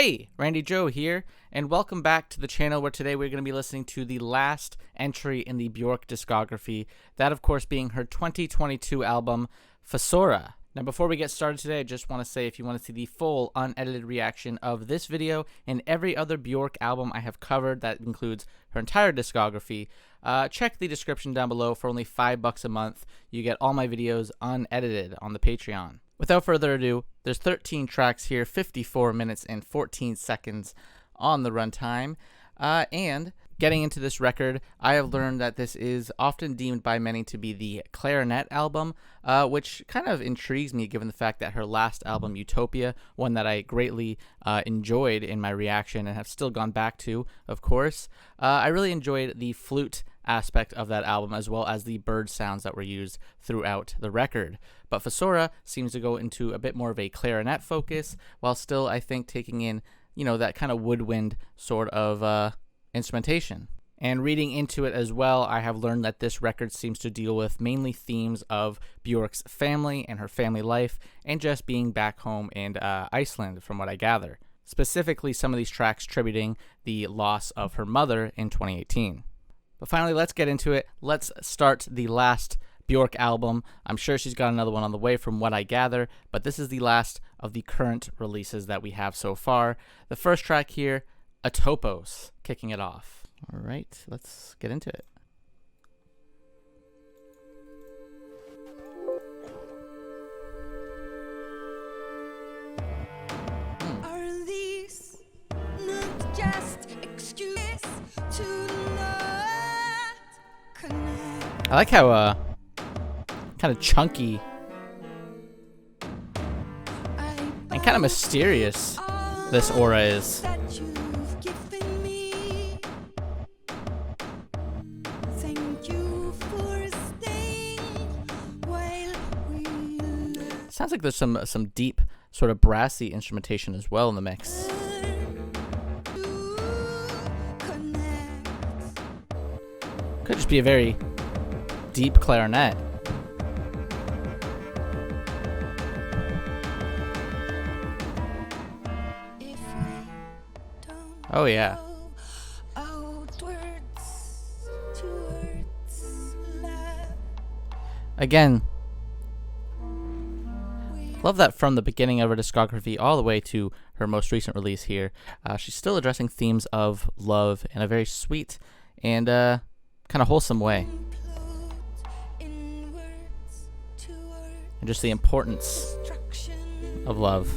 Hey, Randy Joe here, and welcome back to the channel where today we're going to be listening to the last entry in the Björk discography, that of course being her 2022 album, Fossora. Now before we get started today, I just want to say if you want to see the full unedited reaction of this video and every other Björk album I have covered that includes her entire discography, check the description down below. For only $5 a month, you get all my videos unedited on the Patreon. Without further ado, there's 13 tracks here, 54 minutes and 14 seconds on the runtime. And getting into this record, I have learned that this is often deemed by many to be the clarinet album, which kind of intrigues me given the fact that her last album, Utopia, one that I greatly enjoyed in my reaction and have still gone back to, of course. I really enjoyed the flute aspect of that album as well as the bird sounds that were used throughout the record. But Fossora seems to go into a bit more of a clarinet focus while still, I think, taking in, that kind of woodwind sort of instrumentation. And reading into it as well, I have learned that this record seems to deal with mainly themes of Björk's family and her family life and just being back home in Iceland, from what I gather. Specifically, some of these tracks tributing the loss of her mother in 2018. But finally, let's get into it. Let's start the last Björk album. I'm sure she's got another one on the way from what I gather, but this is the last of the current releases that we have so far. The first track here, Atopos, kicking it off. All right, let's get into it. Are these not just excuses to not connect? I like how kind of chunky and kind of mysterious this aura is. Sounds like there's some deep sort of brassy instrumentation as well in the mix. Could just be a very deep clarinet. Oh yeah. Again, love that from the beginning of her discography all the way to her most recent release here. She's still addressing themes of love in a very sweet and kind of wholesome way. And just the importance of love.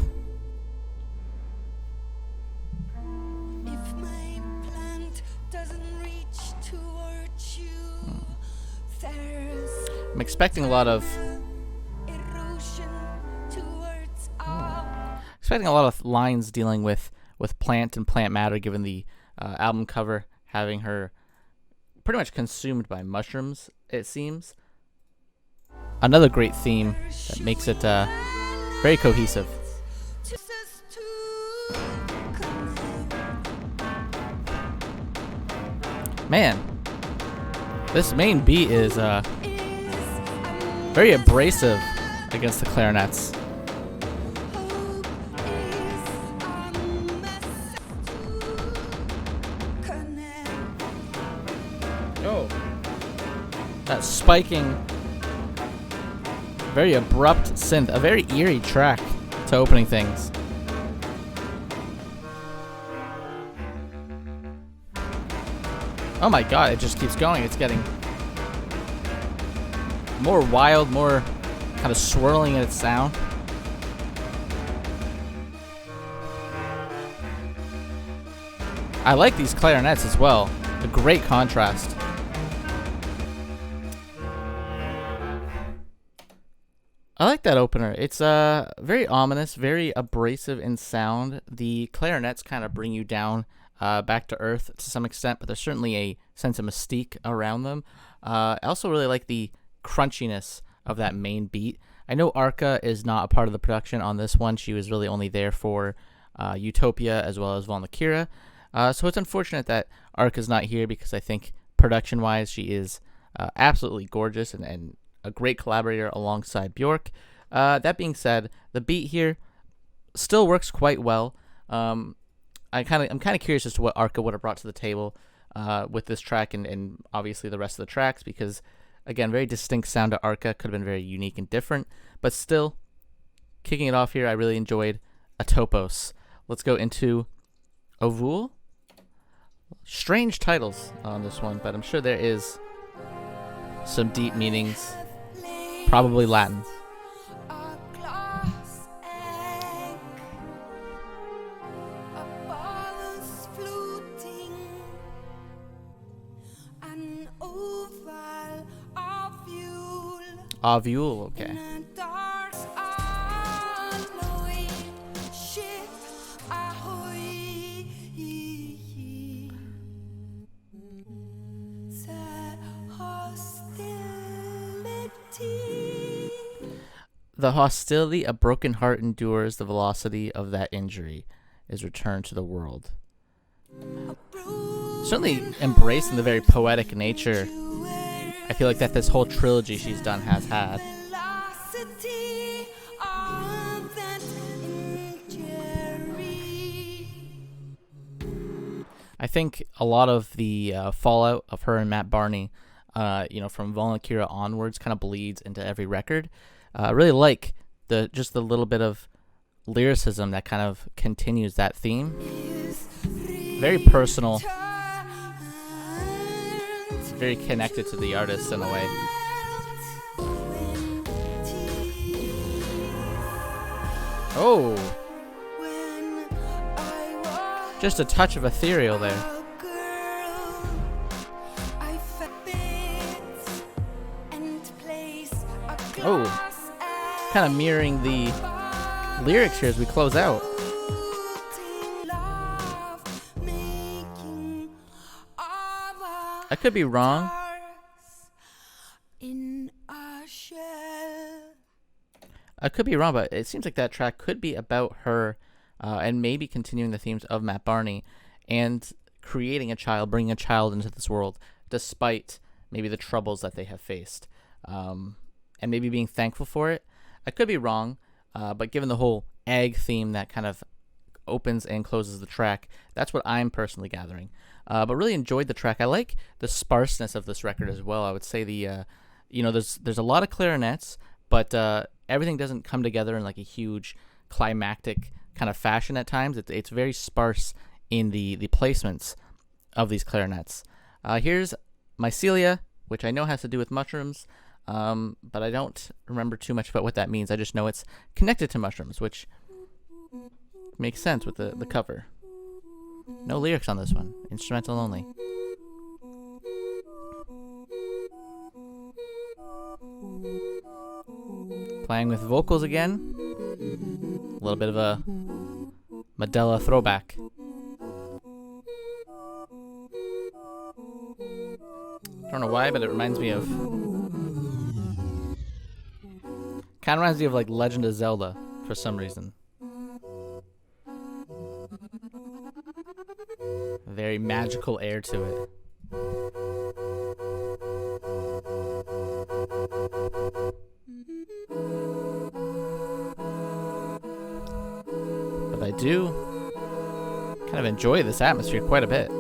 I'm expecting a lot of lines dealing with plant and plant matter, given the album cover having her pretty much consumed by mushrooms, it seems. Another great theme that makes it very cohesive. Man, this main beat is very abrasive against the clarinets. Oh, that spiking, very abrupt synth, a very eerie track to opening things. Oh my god, it just keeps going. It's getting more wild, more kind of swirling in its sound. I like these clarinets as well. A great contrast. I like that opener. It's very ominous, very abrasive in sound. The clarinets kind of bring you down back to earth to some extent, but there's certainly a sense of mystique around them. I also really like the crunchiness of that main beat. I know Arca is not a part of the production on this one. She was really only there for Utopia as well as Valkyria. So it's unfortunate that Arca's not here, because I think production-wise she is absolutely gorgeous and a great collaborator alongside Björk. That being said, the beat here still works quite well. I'm kind of curious as to what Arca would have brought to the table with this track and obviously the rest of the tracks, because again, very distinct sound to Arca, could have been very unique and different, but still kicking it off here, I really enjoyed Atopos. Let's go into Ovule. Strange titles on this one, but I'm sure there is some deep meanings, probably Latin. Ovule, okay. The hostility a broken heart endures, the velocity of that injury is returned to the world. Certainly embracing the very poetic nature I feel like that this whole trilogy she's done has had. I think a lot of the fallout of her and Matt Barney, from Volunteer onwards, kind of bleeds into every record. I really like just the little bit of lyricism that kind of continues that theme. Very personal. Very connected to the artist in a way. Oh! Just a touch of ethereal there. Oh! Kind of mirroring the lyrics here as we close out. I could be wrong. I could be wrong, but it seems like that track could be about her and maybe continuing the themes of Matt Barney and creating a child, bringing a child into this world despite maybe the troubles that they have faced, and maybe being thankful for it. I could be wrong, but given the whole egg theme that kind of opens and closes the track, that's what I'm personally gathering. But really enjoyed the track. I like the sparseness of this record as well. I would say there's a lot of clarinets, but everything doesn't come together in like a huge climactic kind of fashion at times. It's very sparse in the placements of these clarinets. Here's Mycelia, which I know has to do with mushrooms, but I don't remember too much about what that means. I just know it's connected to mushrooms, which makes sense with the cover. No lyrics on this one. Instrumental only. Playing with vocals again. A little bit of a Medela throwback. I don't know why, but it reminds me of... kind of reminds me of like Legend of Zelda for some reason. Very magical air to it. But I do kind of enjoy this atmosphere quite a bit.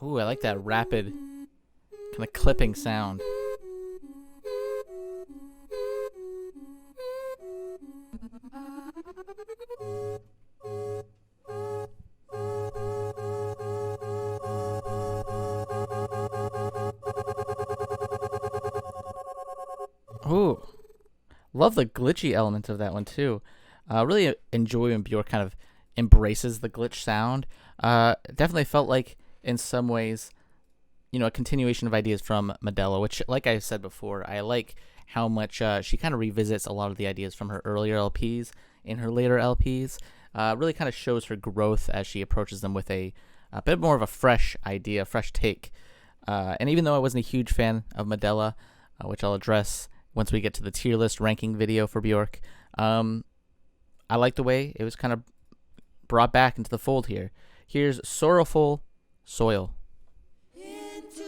Ooh, I like that rapid kind of clipping sound. Ooh, love the glitchy element of that one too. Really enjoy when Björk kind of embraces the glitch sound. Definitely felt like in some ways, a continuation of ideas from Medela, which, like I said before, I like how much she kind of revisits a lot of the ideas from her earlier LPs in her later LPs. Really kind of shows her growth as she approaches them with a bit more of a fresh idea, fresh take. And even though I wasn't a huge fan of Medela, which I'll address once we get to the tier list ranking video for Björk, I like the way it was kind of brought back into the fold here. Here's Sorrowful Soil. Into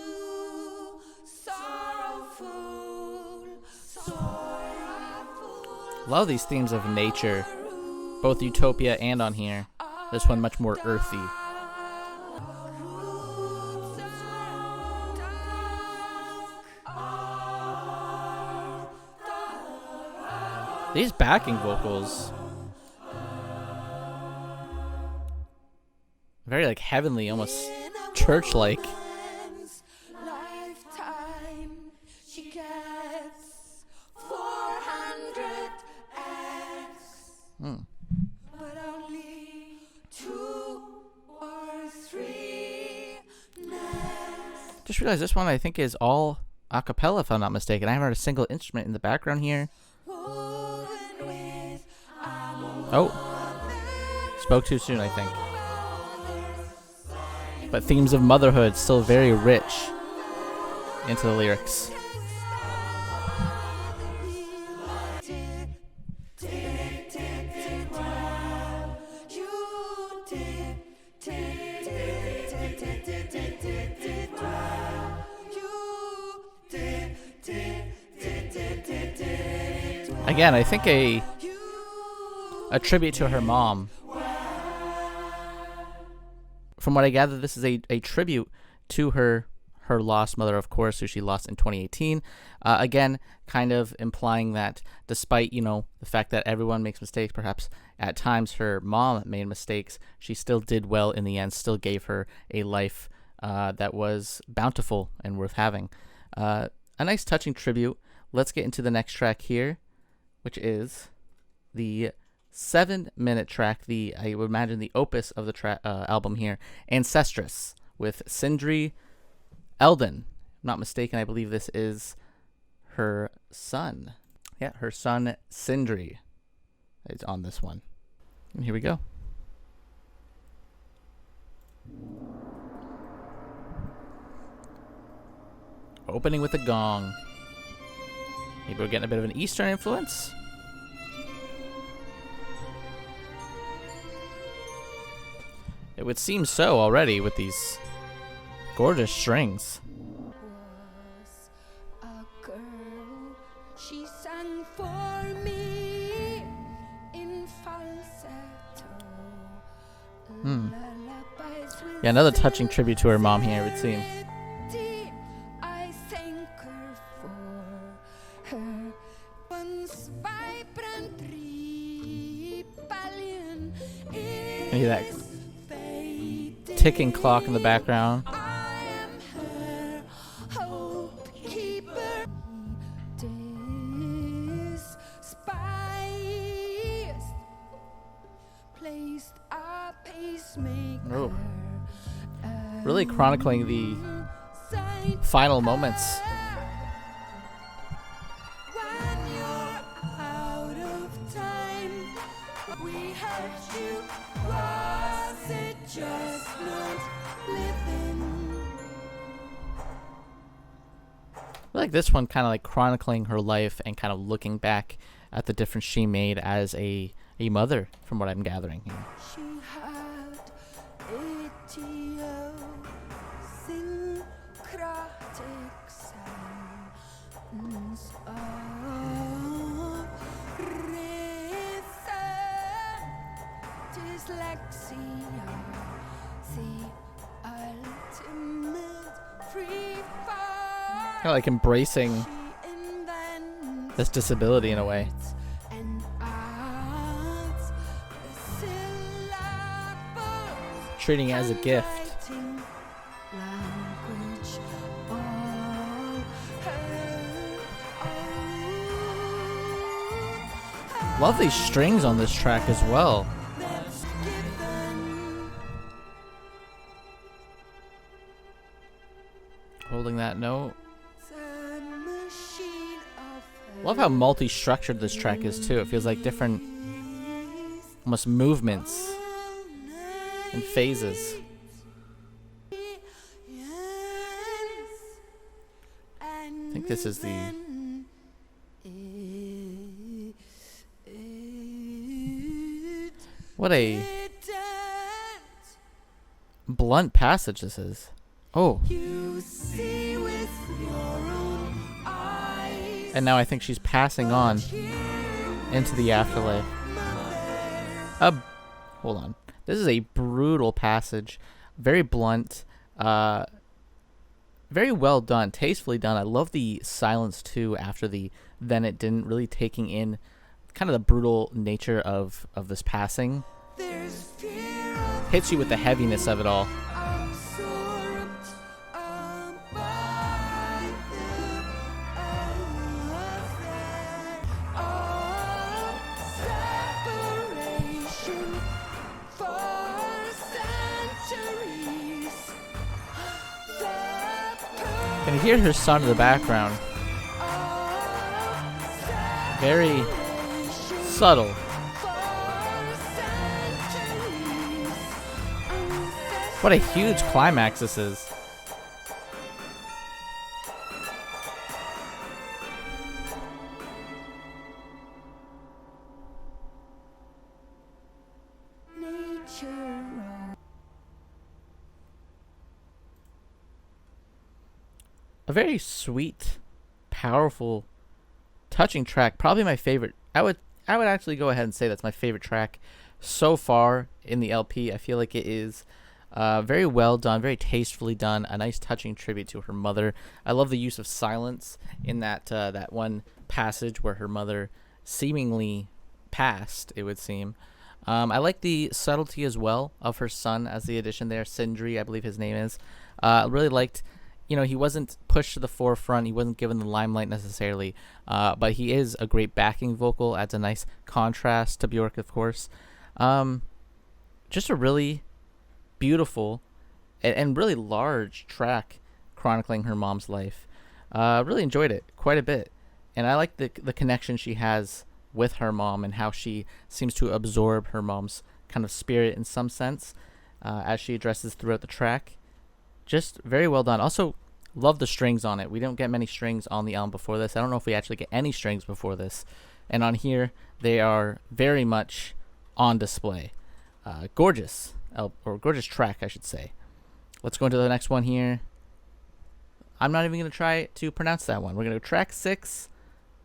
sorrowful Love these themes of nature, both Utopia and on here. This one much more earthy. These backing vocals, very like heavenly, almost church-like. She gets 400x, but only 2 or 3 nests. Just realized this one I think is all a cappella, if I'm not mistaken. I haven't heard a single instrument in the background here. Oh, spoke too soon, I think. But themes of motherhood still very rich into the lyrics. Again, I think a tribute to her mom. From what I gather, this is a tribute to her lost mother, of course, who she lost in 2018. Again, kind of implying that despite, the fact that everyone makes mistakes, perhaps at times her mom made mistakes, she still did well in the end, still gave her a life that was bountiful and worth having. A nice touching tribute. Let's get into the next track here, which is the 7-minute track, I would imagine the opus of the album here, Ancestress, with Sindri Eldon. If I'm not mistaken, I believe this is her son. Yeah, her son Sindri is on this one. And here we go. Opening with a gong. Maybe we're getting a bit of an Eastern influence. It would seem so already with these gorgeous strings. Was a girl, she sang for me in falsetto. Lullabies with Yeah, another touching tribute to her mom here, it would seem. melody. I thank her for her once vibrant rebellion. And hear that ticking clock in the background. I am her hope keeper. Despised, placed a pacemaker. Oh. Really chronicling the final moments. When you're out of time, we hurt you. Was it just not living? I like this one kind of like chronicling her life and kind of looking back at the difference she made as a mother, from what I'm gathering here. She had idiosyncratic signs of rhythm, dyslexia, the ultimate free fall. Kind of like embracing She invents this disability in a way. and adds syllables. Treating it as a gift. Writing language, all her own. Love these strings on this track as well. That's given. Holding that note. The machine of Love how multi-structured this track is too. It feels like different, almost movements and phases. I think this is the What a blunt passage this is. Oh, You see with your own eyes. And now I think she's passing on into the afterlife. Hold on. This is a brutal passage. Very blunt. Very well done. Tastefully done. I love the silence too after the then it didn't, really taking in kind of the brutal nature of this passing. Hits you with the heaviness of it all. Can you hear her son in the background? Very subtle. What a huge climax this is. A very sweet, powerful, touching track. Probably my favorite. I would actually go ahead and say that's my favorite track so far in the LP. I feel like it is very well done, very tastefully done. A nice touching tribute to her mother. I love the use of silence in that one passage where her mother seemingly passed, it would seem. I like the subtlety as well of her son as the addition there. Sindri, I believe his name is. I really liked, he wasn't pushed to the forefront. He wasn't given the limelight necessarily, but he is a great backing vocal. Adds a nice contrast to Björk, of course. Just a really beautiful and really large track chronicling her mom's life. Really enjoyed it quite a bit, and I like the connection she has with her mom and how she seems to absorb her mom's kind of spirit in some sense as she addresses throughout the track. Just very well done. Also, love the strings on it. We don't get many strings on the album before this. I don't know if we actually get any strings before this. And on here, they are very much on display. Gorgeous. Or gorgeous track, I should say. Let's go into the next one here. I'm not even going to try to pronounce that one. We're going to go track 6,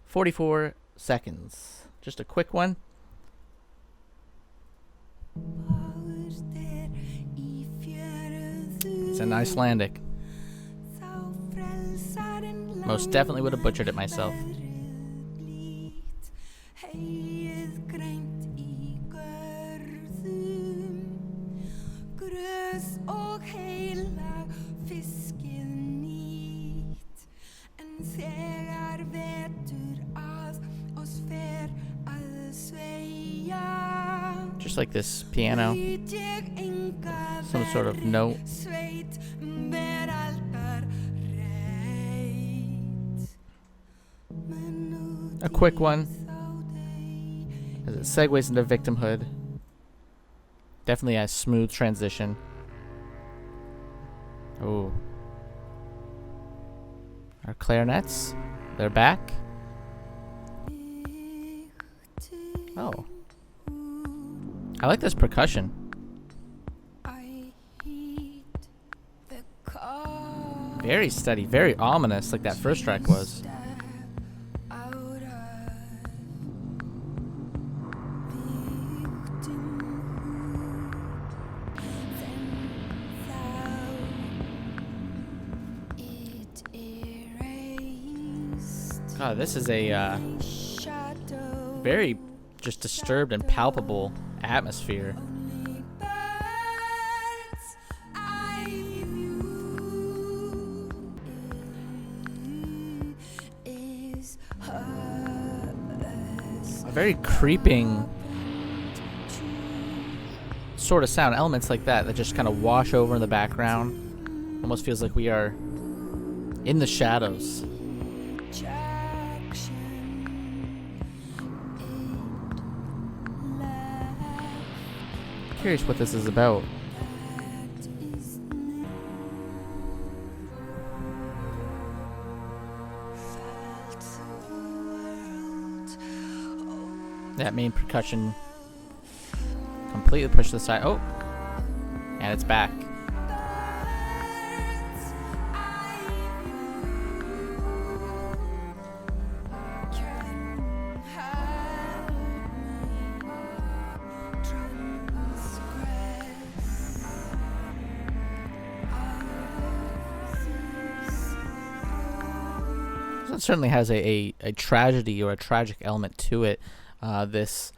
44 seconds. Just a quick one. It's an Icelandic. Most definitely would have butchered it myself. Just like this piano, some sort of note. A quick one as it segues into Victimhood. Definitely a smooth transition. Oh, our clarinets, they're back. Oh, I like this percussion. Very steady, very ominous, like that first track was. God, this is a very just disturbed and palpable atmosphere. A very creeping sort of sound. Elements like that just kind of wash over in the background. Almost feels like we are in the shadows. Curious what this is about. That main percussion completely pushed to the side. Oh, and it's back. It certainly has a tragedy or a tragic element to it. This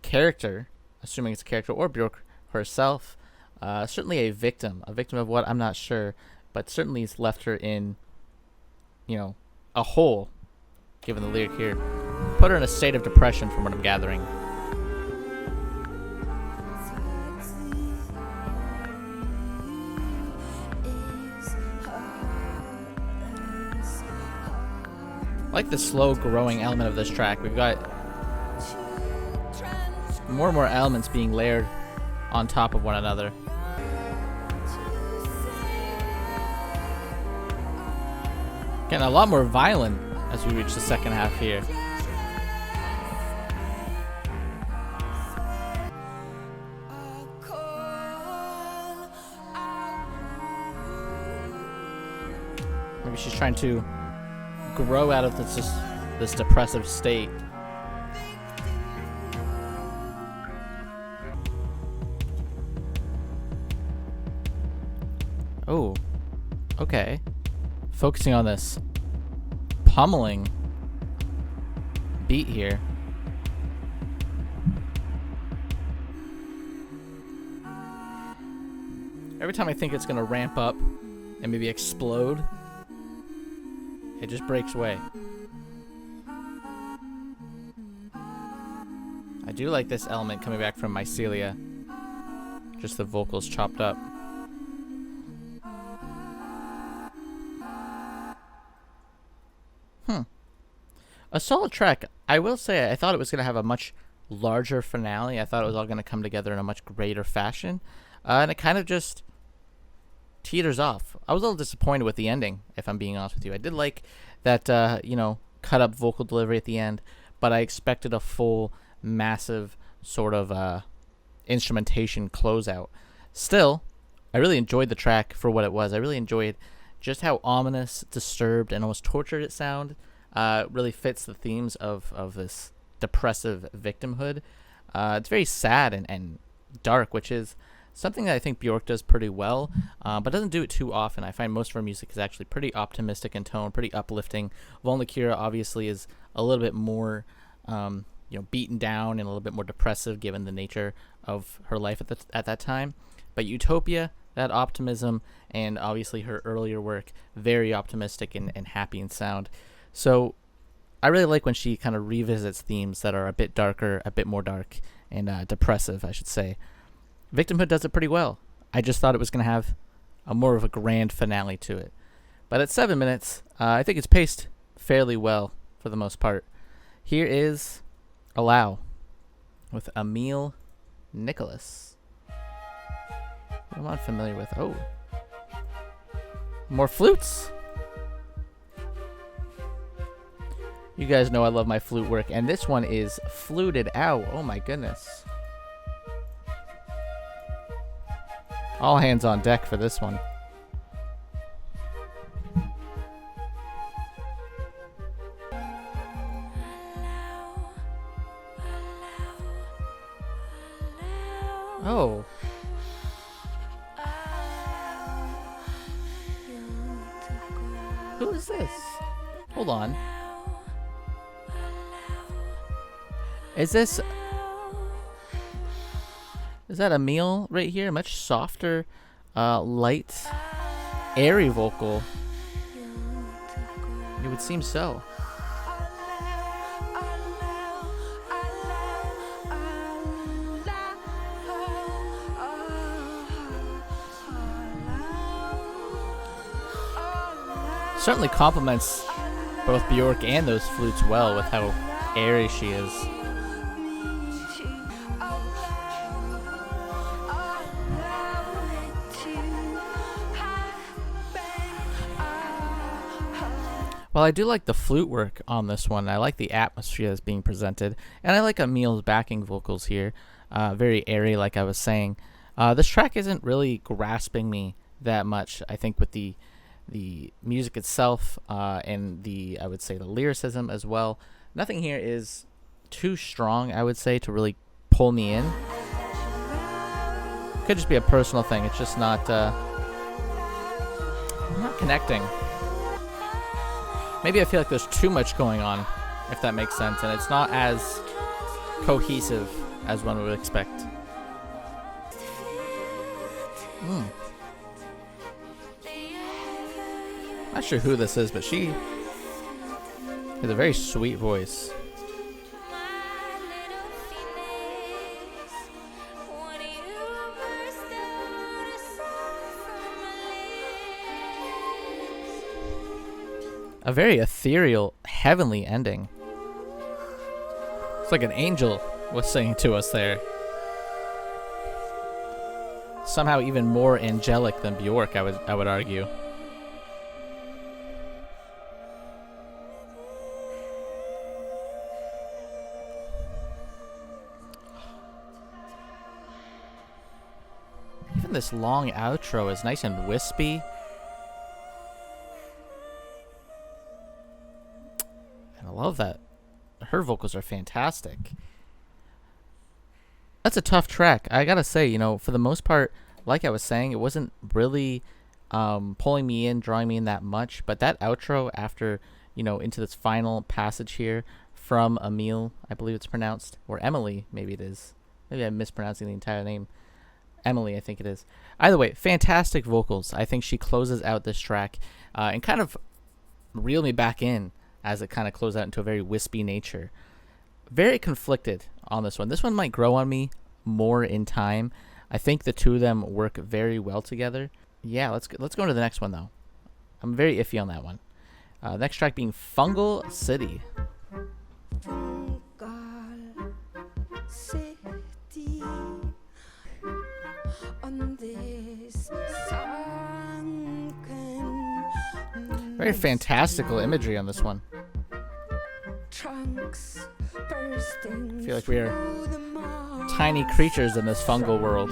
character, assuming it's a character or Björk herself, certainly a victim of what, I'm not sure, but certainly it's left her in, a hole, given the lyric here. Put her in a state of depression from what I'm gathering. I like the slow growing element of this track. We've got more and more elements being layered on top of one another. Getting a lot more violent as we reach the second half here. Maybe she's trying to grow out of this depressive state. Oh, okay. Focusing on this pummeling beat here. Every time I think it's gonna ramp up and maybe explode, it just breaks away. I do like this element coming back from Mycelia. Just the vocals chopped up. A solid track. I will say I thought it was going to have a much larger finale. I thought it was all going to come together in a much greater fashion. And it kind of just teeters off. I was a little disappointed with the ending, if I'm being honest with you. I did like that, cut up vocal delivery at the end, but I expected a full, massive sort of instrumentation closeout. Still, I really enjoyed the track for what it was. I really enjoyed just how ominous, disturbed, and almost tortured it sounded. Really fits the themes of this depressive victimhood. It's very sad and dark, which is something that I think Björk does pretty well, but doesn't do it too often. I find most of her music is actually pretty optimistic in tone, pretty uplifting. Volnakira obviously is a little bit more, beaten down and a little bit more depressive given the nature of her life at that time. But Utopia, that optimism, and obviously her earlier work, very optimistic and happy in sound. So I really like when she kind of revisits themes that are a bit darker, a bit more dark, and depressive, I should say. Victimhood does it pretty well. I just thought it was going to have a more of a grand finale to it. But at 7 minutes, I think it's paced fairly well for the most part. Here is Allow with Emil Nicholas. I'm not familiar with. Oh. More flutes. You guys know I love my flute work, and this one is fluted out. Oh my goodness. All hands on deck for this one. Oh. Who is this? Hold on. Is that Emil right here? Much softer, light, airy vocal. It would seem so. Certainly complements both Björk and those flutes well with how airy she is. Well, I do like the flute work on this one. I like the atmosphere that's being presented. And I like Emil's backing vocals here. Very airy, like I was saying. This track isn't really grasping me that much. I think with the music itself and I would say the lyricism as well. Nothing here is too strong, I would say, to really pull me in. Could just be a personal thing. It's just not connecting. maybe I feel like there's too much going on, if that makes sense, and it's not as cohesive as one would expect. Not sure who this is, but she has a very sweet voice. A very ethereal, heavenly ending. It's like an angel was singing to us there. Somehow even more angelic than Björk, I would argue. Even this long outro is nice and wispy. And I love that. Her vocals are fantastic. That's a tough track. I gotta say, you know, for the most part, like I was saying, it wasn't really pulling me in, drawing me in that much. But that outro after, you know, into this final passage here from Emile, I believe it's pronounced, or Emily, maybe it is. Maybe I'm mispronouncing the entire name. Emily, I think it is. Either way, fantastic vocals. I think she closes out this track and kind of reel me back in as it kind of closes out into a very wispy nature. Very conflicted on this one. This one might grow on me more in time. I think the two of them work very well together. Yeah, let's go into the next one though. I'm very iffy on that one. Next track being Fungal City. Fungal City on this sunken Very fantastical imagery on this one. trunks bursting I feel like we are through the moss. tiny creatures in this fungal world.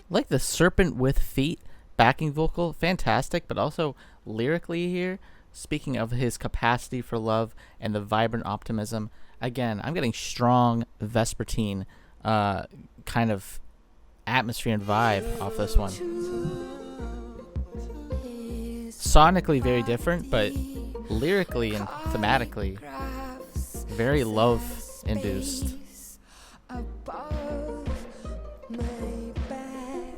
Like the serpent with feet backing vocal, fantastic, but also lyrically here, speaking of his capacity for love and the vibrant optimism. Again, I'm getting strong Vespertine kind of atmosphere and vibe off this one. Sonically very different, but lyrically and thematically very love induced. Above my bed,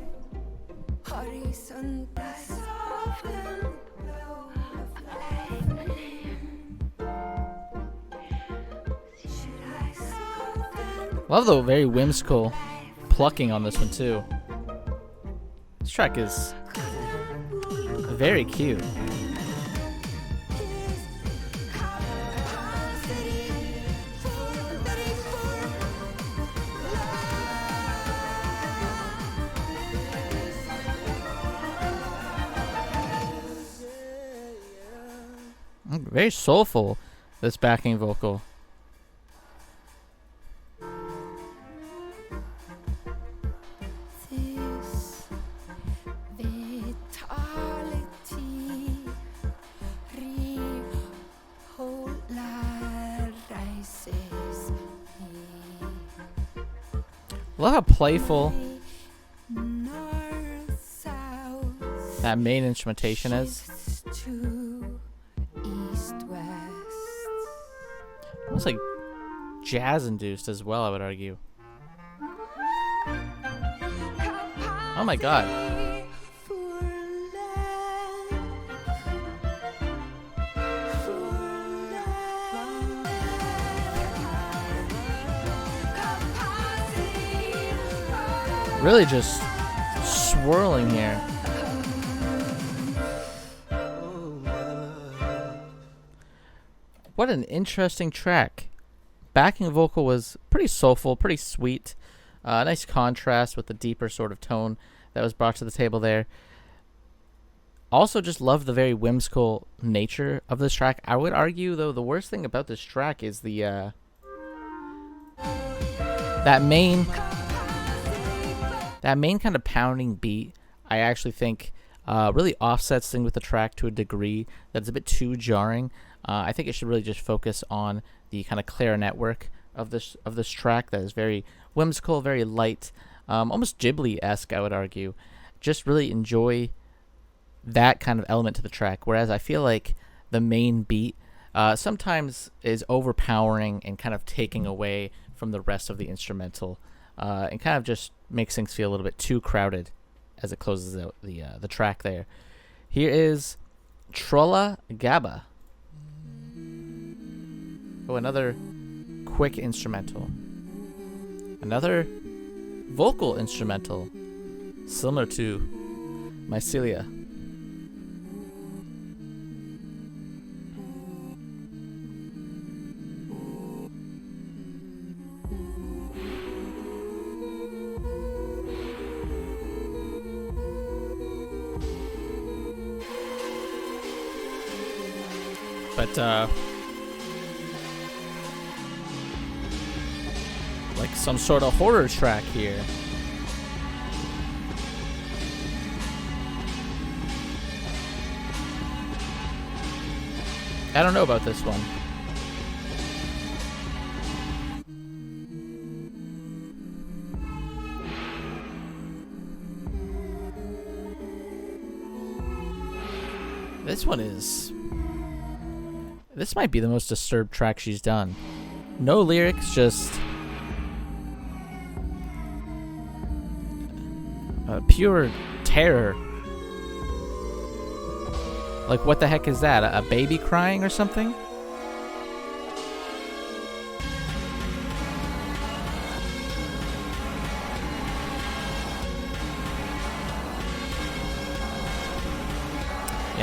horizon Love the very whimsical plucking on this one too. This track is very cute. Very soulful, this backing vocal. This vitality repolarizes me. Love how playful North, south, that main instrumentation is. shifts to east, west. Almost like jazz induced as well, I would argue. Oh my god. Really just swirling here. What an interesting track. Backing vocal was pretty soulful, pretty sweet. Nice contrast with the deeper sort of tone that was brought to the table there. Also just love the very whimsical nature of this track. I would argue, though, the worst thing about this track is the that main kind of pounding beat. I actually think really offsets things with the track to a degree that's a bit too jarring. I think it should really just focus on the kind of clarinet work of this track that is very whimsical, very light, almost Ghibli-esque, I would argue. Just really enjoy that kind of element to the track, whereas I feel like the main beat sometimes is overpowering and kind of taking away from the rest of the instrumental, and kind of just makes things feel a little bit too crowded as it closes out the track there. Here is Trölla-Gaba. Oh, another quick instrumental. Another vocal instrumental, similar to Mycelia. But like some sort of horror track here. I don't know about this one. This might be the most disturbed track she's done. No lyrics, just pure terror. Like, what the heck is that? A baby crying or something?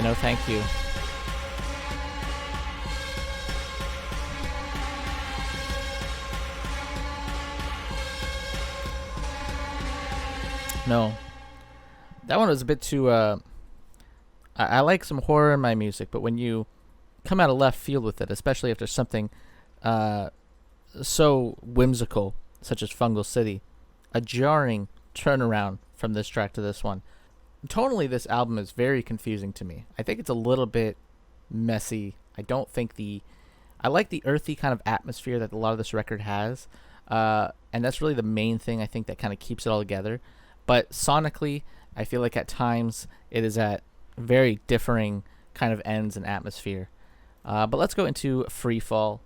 No, thank you. No. That one was a bit too, I like some horror in my music, but when you come out of left field with it, especially if there's something so whimsical, such as Fungal City, a jarring turnaround from this track to this one. Tonally, this album is very confusing to me. I think it's a little bit messy. I don't think I like the earthy kind of atmosphere that a lot of this record has, and that's really the main thing I think that kind of keeps it all together. But sonically, I feel like at times it is at very differing kind of ends and atmosphere. But let's go into Freefall.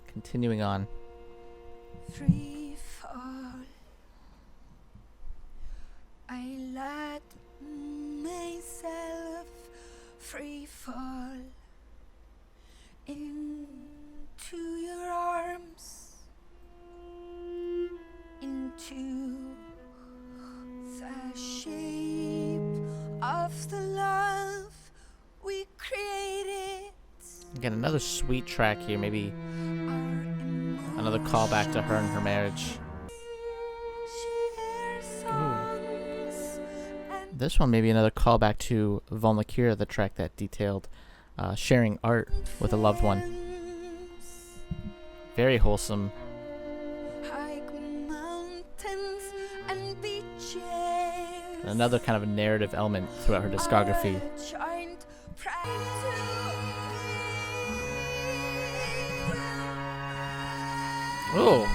Continuing on. Freefall. I let myself free fall into your arms, into the shape of the love we created. Again, another sweet track here, maybe another callback to her and her marriage. This one may be another callback to Vulnicura, the track that detailed sharing art with a loved one. Very wholesome. Another kind of a narrative element throughout her discography. Oh.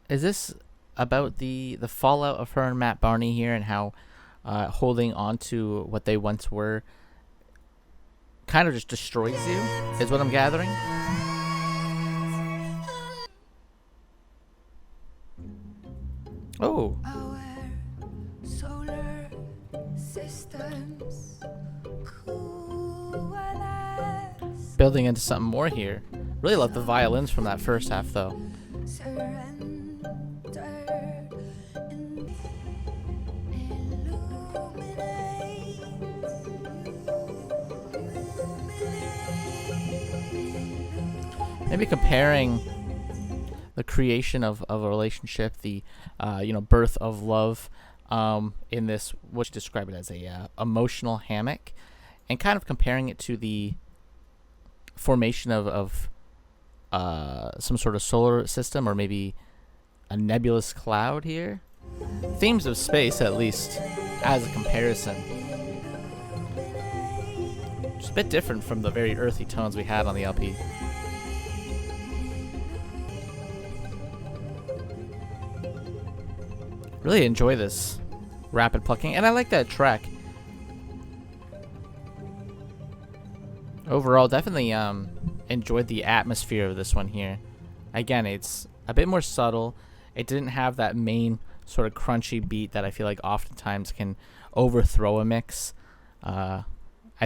Is this about the fallout of her and Matt Barney here, and how holding on to what they once were kind of just destroys you, is what I'm gathering? Oh. Our solar systems coalesce. Building into something more here. Really love the violins from that first half, though. Maybe comparing the creation of a relationship, the birth of love, in this, what you describe it as a emotional hammock, and kind of comparing it to the formation of some sort of solar system, or maybe a nebulous cloud here. Themes of space, at least. as a comparison. It's a bit different from the very earthy tones we had on the LP. Really enjoy this rapid plucking, and I like that track. Overall, definitely enjoyed the atmosphere of this one here. Again, it's a bit more subtle. It didn't have that main sort of crunchy beat that I feel like oftentimes can overthrow a mix. I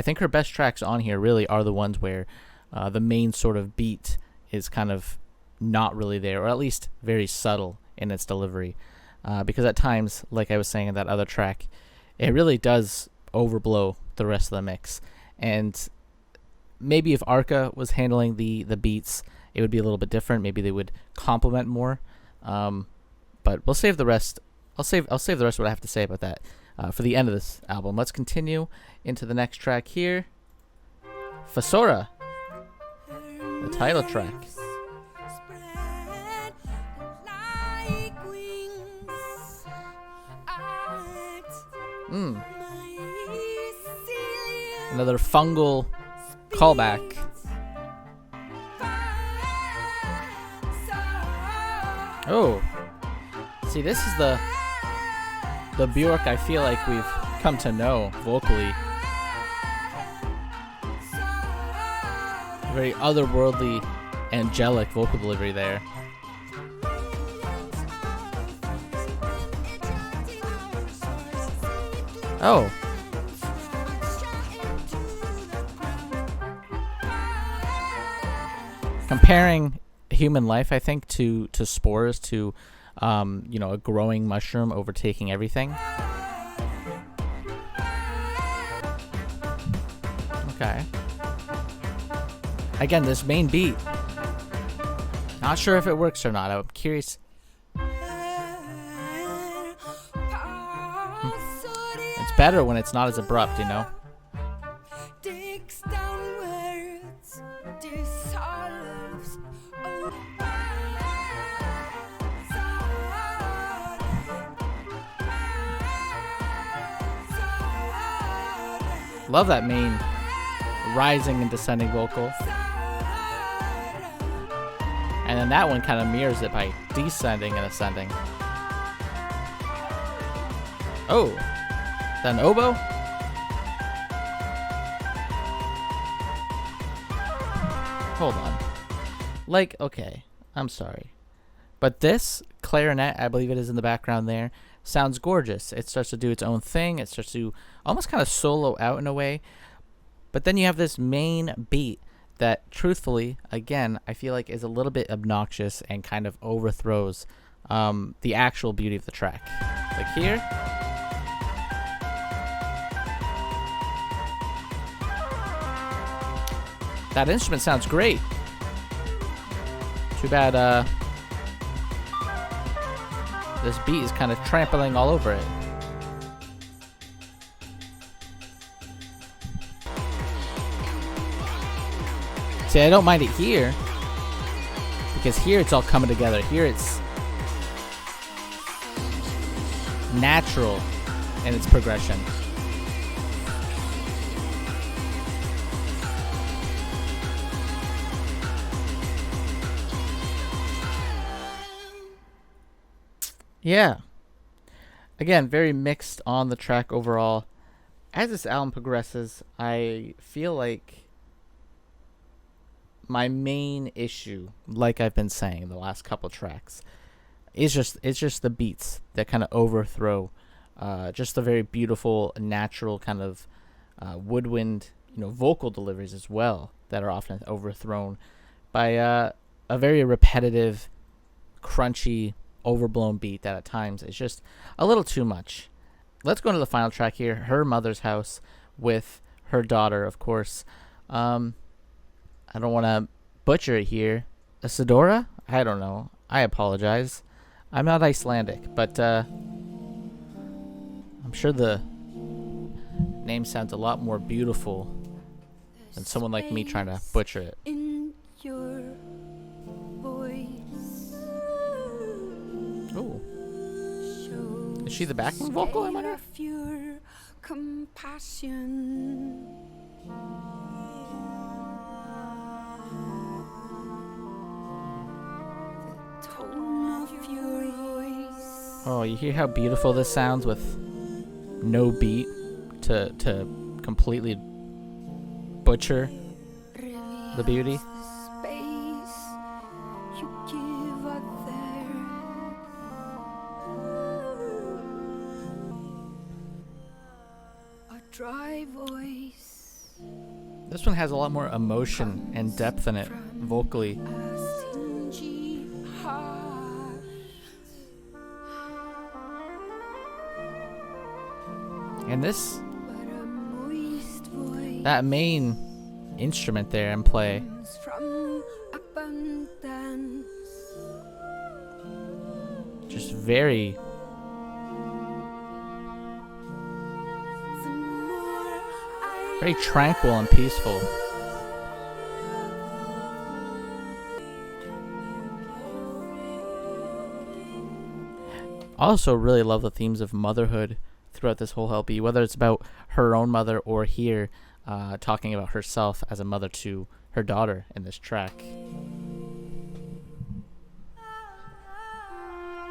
think her best tracks on here really are the ones where the main sort of beat is kind of not really there, or at least very subtle in its delivery. Because at times, like I was saying in that other track, it really does overblow the rest of the mix. And maybe if Arca was handling the beats, it would be a little bit different. Maybe they would complement more. But we'll save the rest. I'll save the rest of what I have to say about that for the end of this album. Let's continue into the next track here. Fossora, the title track. Another fungal callback. Oh, see, this is the Björk I feel like we've come to know vocally. Very otherworldly, angelic vocal delivery there. Oh. Comparing human life, I think, to spores, to a growing mushroom overtaking everything. Okay. Again, this main beat. Not sure if it works or not. I'm curious. It's better when it's not as abrupt, you know? Love that main rising and descending vocal. And then that one kind of mirrors it by descending and ascending. Oh, is that an oboe? Hold on. Like, okay, I'm sorry. But this clarinet, I believe it is in the background there, sounds gorgeous. It starts to do its own thing. It starts to almost kind of solo out in a way. But then you have this main beat that, truthfully, again, I feel like is a little bit obnoxious and kind of overthrows the actual beauty of the track. Like here. That instrument sounds great. Too bad this beat is kind of trampling all over it. See, I don't mind it here, because here it's all coming together. Here it's natural in its progression. Yeah. Again, very mixed on the track overall. As this album progresses, I feel like my main issue, like I've been saying the last couple tracks, is just the beats that kind of overthrow just the very beautiful, natural kind of woodwind, vocal deliveries as well that are often overthrown by a very repetitive, crunchy, overblown beat that at times is just a little too much. Let's go into the final track here, Her Mother's House, with her daughter, of course. I don't want to butcher it here. Isadora? I don't know. I apologize. I'm not Icelandic, but I'm sure the name sounds a lot more beautiful than someone like me trying to butcher it. In your voice. Ooh. Show Is she the backing vocal, I wonder? Of your compassion. The tone of your voice. Oh, you hear how beautiful this sounds with no beat to completely butcher the beauty. Space you give others. A dry voice. This one has a lot more emotion and depth in it vocally. A stingy heart. And this, But a moist voice that main instrument there in play, comes from abundance. just very, The more I very tranquil and peaceful. Also really love the themes of motherhood throughout this whole LP, whether it's about her own mother or here talking about herself as a mother to her daughter in this track.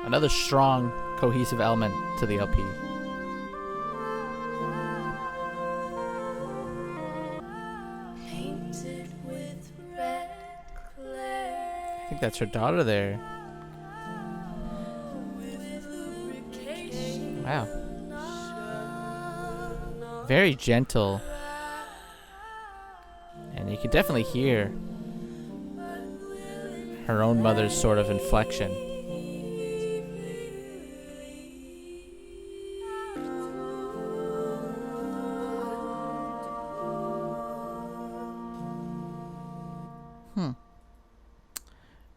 Another strong, cohesive element to the LP. painted with red clay. I think that's her daughter there. Wow. Very gentle. And you can definitely hear her own mother's sort of inflection.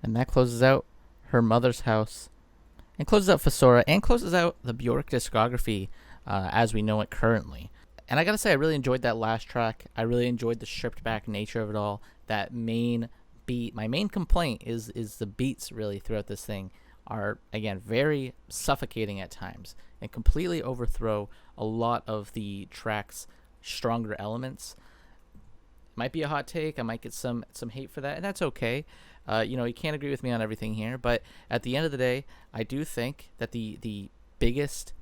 And that closes out her mother's house. And closes out Fossora. And closes out the Björk discography as we know it currently. And I gotta say, I really enjoyed that last track. I really enjoyed the stripped back nature of it all. That main beat. My main complaint is the beats really throughout this thing are, again, very suffocating at times and completely overthrow a lot of the track's stronger elements. Might be a hot take. I might get some hate for that, and that's okay. You can't agree with me on everything here, but at the end of the day, I do think that the biggest,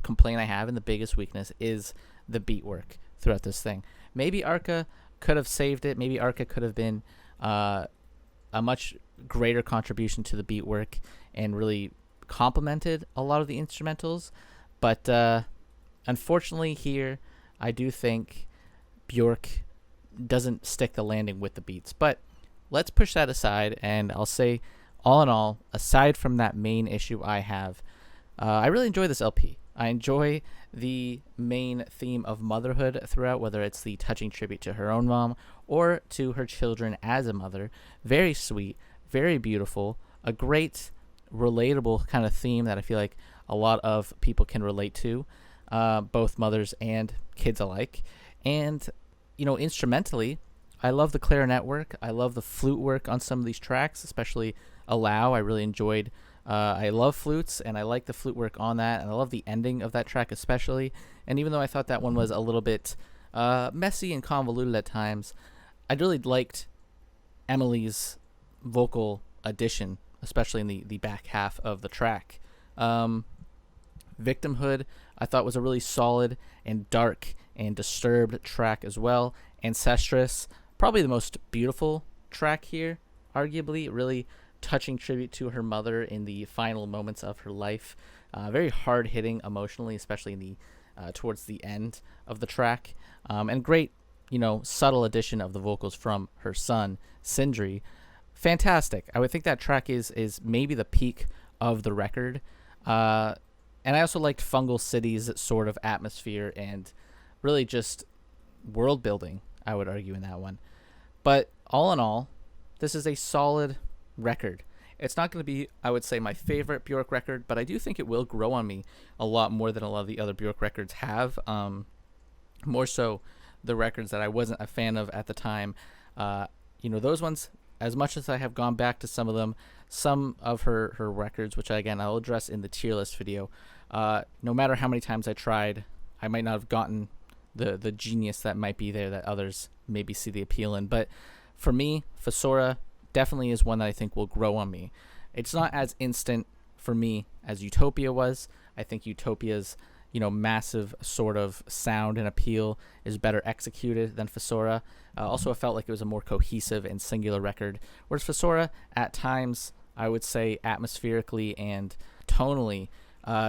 complaint I have and the biggest weakness is the beat work throughout this thing. Maybe Arca could have saved it. Maybe Arca could have been a much greater contribution to the beat work and really complemented a lot of the instrumentals. But unfortunately here, I do think Björk doesn't stick the landing with the beats. But let's push that aside, and I'll say, all in all, aside from that main issue I have, I really enjoy this LP. I enjoy the main theme of motherhood throughout, whether it's the touching tribute to her own mom or to her children as a mother. Very sweet, very beautiful, a great, relatable kind of theme that I feel like a lot of people can relate to, both mothers and kids alike. And, instrumentally, I love the clarinet work. I love the flute work on some of these tracks, especially Allow. I really enjoyed. I love flutes, and I like the flute work on that, and I love the ending of that track especially. And even though I thought that one was a little bit messy and convoluted at times, I really liked Emily's vocal addition, especially in the back half of the track. Victimhood, I thought, was a really solid and dark and disturbed track as well. Ancestress, probably the most beautiful track here, arguably. Really touching tribute to her mother in the final moments of her life. Very hard hitting emotionally, especially in the towards the end of the track. And great, subtle addition of the vocals from her son, Sindri. Fantastic. I would think that track is maybe the peak of the record. And I also liked Fungal City's sort of atmosphere and really just world building, I would argue, in that one. But all in all, this is a solid record. It's not going to be, I would say, my favorite Björk record, but I do think it will grow on me a lot more than a lot of the other Björk records have. More so the records that I wasn't a fan of at the time. Those ones, as much as I have gone back to some of them, some of her records, which again I'll address in the tier list video, No matter how many times I tried, I might not have gotten the genius that might be there that others maybe see the appeal in. But for me, Fossora definitely is one that I think will grow on me. It's not as instant for me as Utopia was. I think Utopia's massive sort of sound and appeal is better executed than Fossora. Also, it felt like it was a more cohesive and singular record, whereas Fossora, at times, I would say atmospherically and tonally,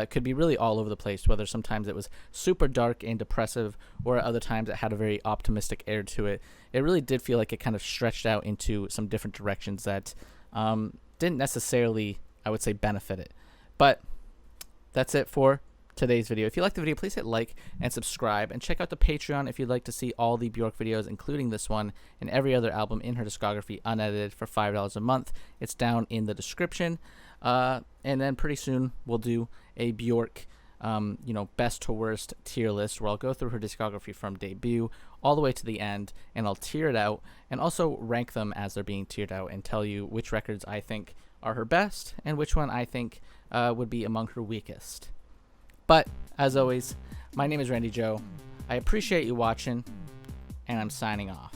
could be really all over the place, whether sometimes it was super dark and depressive, or at other times it had a very optimistic air to it. It really did feel like it kind of stretched out into some different directions that didn't necessarily, I would say, benefit it. But that's it for today's video. If you liked the video, please hit like and subscribe, and check out the Patreon if you'd like to see all the Björk videos, including this one and every other album in her discography unedited for $5 a month. It's down in the description. And then pretty soon we'll do a Björk best to worst tier list, where I'll go through her discography from debut all the way to the end, and I'll tier it out and also rank them as they're being tiered out and tell you which records I think are her best and which one I think would be among her weakest. But as always, my name is Randy Joe. I appreciate you watching, and I'm signing off.